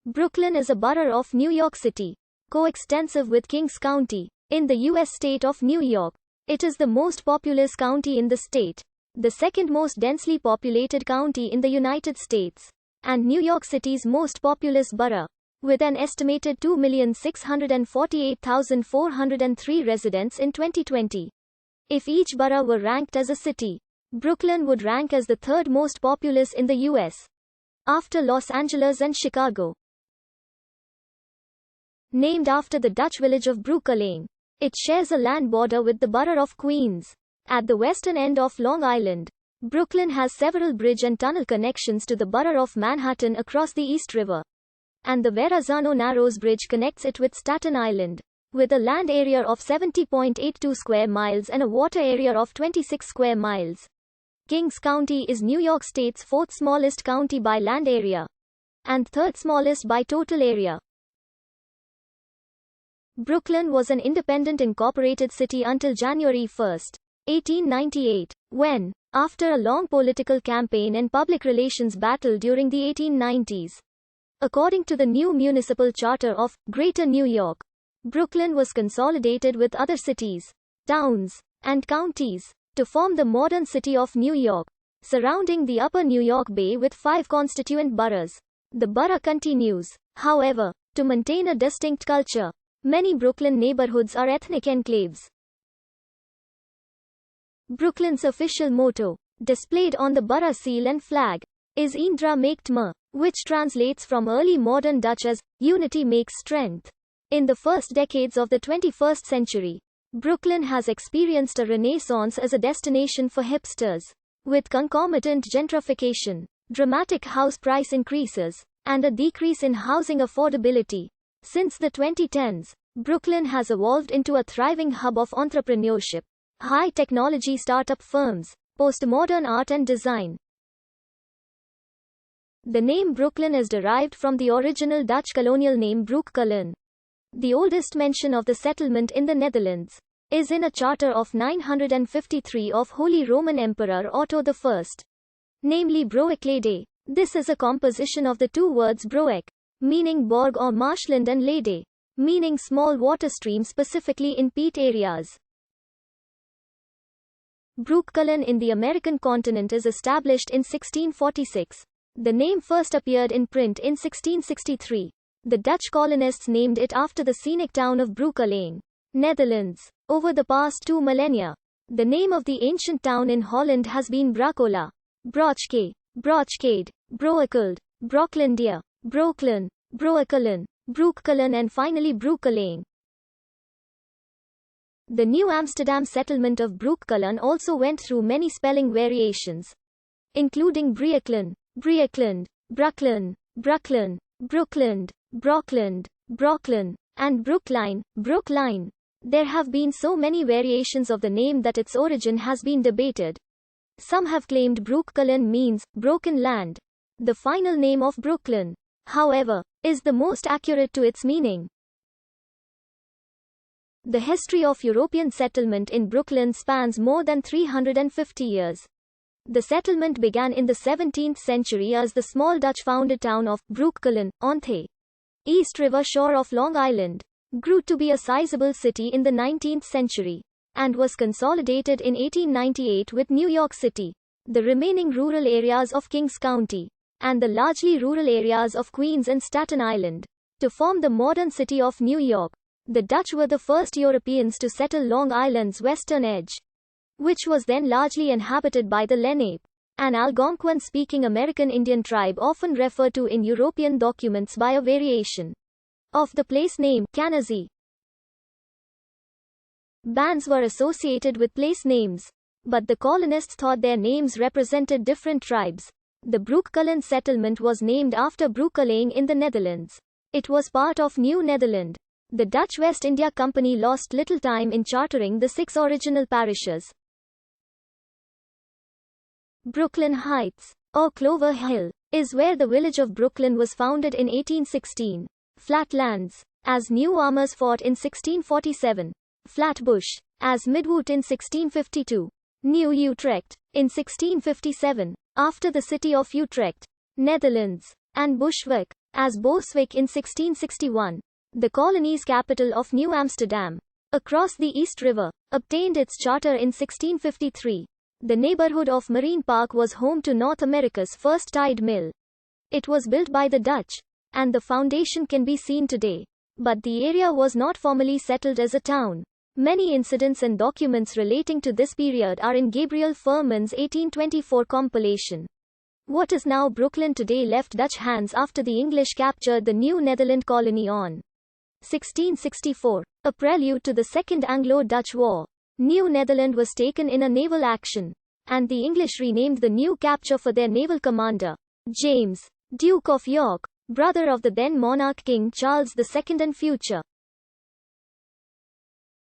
Brooklyn is a borough of New York City, coextensive with Kings County, in the U.S. state of New York. It is the most populous county in the state, the second most densely populated county in the United States, and New York City's most populous borough, with an estimated 2,648,403 residents in 2020. If each borough were ranked as a city, Brooklyn would rank as the third most populous in the U.S., after Los Angeles and Chicago. Named after the Dutch village of Brooklyn, it shares a land border with the borough of Queens. At the western end of Long Island, Brooklyn has several bridge and tunnel connections to the borough of Manhattan across the East River, and the Verrazano Narrows Bridge connects it with Staten Island, with a land area of 70.82 square miles and a water area of 26 square miles. Kings County is New York State's fourth smallest county by land area, and third smallest by total area. Brooklyn was an independent incorporated city until January 1, 1898, when, after a long political campaign and public relations battle during the 1890s, according to the new municipal charter of Greater New York, Brooklyn was consolidated with other cities, towns, and counties to form the modern city of New York, surrounding the upper New York Bay with 5 constituent boroughs. The borough continues, however, to maintain a distinct culture. Many Brooklyn neighborhoods are ethnic enclaves. Brooklyn's official motto, displayed on the borough seal and flag, is Indra maakt me, which translates from early modern Dutch as, unity makes strength. In the first decades of the 21st century, Brooklyn has experienced a renaissance as a destination for hipsters, with concomitant gentrification, dramatic house price increases, and a decrease in housing affordability. Since the 2010s, Brooklyn has evolved into a thriving hub of entrepreneurship, high-technology startup firms, postmodern art and design. The name Brooklyn is derived from the original Dutch colonial name Broekkullen. The oldest mention of the settlement in the Netherlands is in a charter of 953 of Holy Roman Emperor Otto I, namely Broeklede. This is a composition of the two words broek, meaning bog or marshland, and lede, meaning small water stream, specifically in peat areas. Broekkullen in the American continent is established in 1646. The name first appeared in print in 1663. The Dutch colonists named it after the scenic town of Broekkullen, Netherlands. Over the past 2 millennia, the name of the ancient town in Holland has been Bracola, Brochke, Brochkade, Broekeld, Brocklandia, Brooklyn, Broekkullen, Broekkullen, and finally Broekkullen. The New Amsterdam settlement of Broekkullen also went through many spelling variations, including Breeklyn, Breekland, Brooklyn, Brooklyn, Brookland, Brockland, Brooklyn, and Brookline, Brookline. There have been so many variations of the name that its origin has been debated. Some have claimed Broekkullen means broken land. The final name of Brooklyn, however, is the most accurate to its meaning. The history of European settlement in Brooklyn spans more than 350 years. The settlement began in the 17th century as the small Dutch-founded town of Broekkullen, on the East River shore of Long Island, grew to be a sizable city in the 19th century, and was consolidated in 1898 with New York City, the remaining rural areas of Kings County, and the largely rural areas of Queens and Staten Island, to form the modern city of New York. The Dutch were the first Europeans to settle Long Island's western edge, which was then largely inhabited by the Lenape, an Algonquin-speaking American Indian tribe often referred to in European documents by a variation of the place name, Canazee. Bands were associated with place names, but the colonists thought their names represented different tribes. The Broekkullen settlement was named after Broekkullen in the Netherlands. It was part of New Netherland. The Dutch West India Company lost little time in chartering the 6 original parishes. Brooklyn Heights, or Clover Hill, is where the village of Brooklyn was founded in 1816. Flatlands, as New Armours Fort in 1647. Flatbush, as Midwood in 1652. New Utrecht, in 1657, after the city of Utrecht, Netherlands, and Bushwick, as Boswick in 1661. The colony's capital of New Amsterdam, across the East River, obtained its charter in 1653. The neighborhood of Marine Park was home to North America's first tide mill. It was built by the Dutch, and the foundation can be seen today. But the area was not formally settled as a town. Many incidents and documents relating to this period are in Gabriel Furman's 1824 compilation. What is now Brooklyn today left Dutch hands after the English captured the New Netherland colony on 1664, a prelude to the Second Anglo-Dutch War. New Netherland was taken in a naval action, and the English renamed the new capture for their naval commander, James, Duke of York, brother of the then monarch King Charles II and future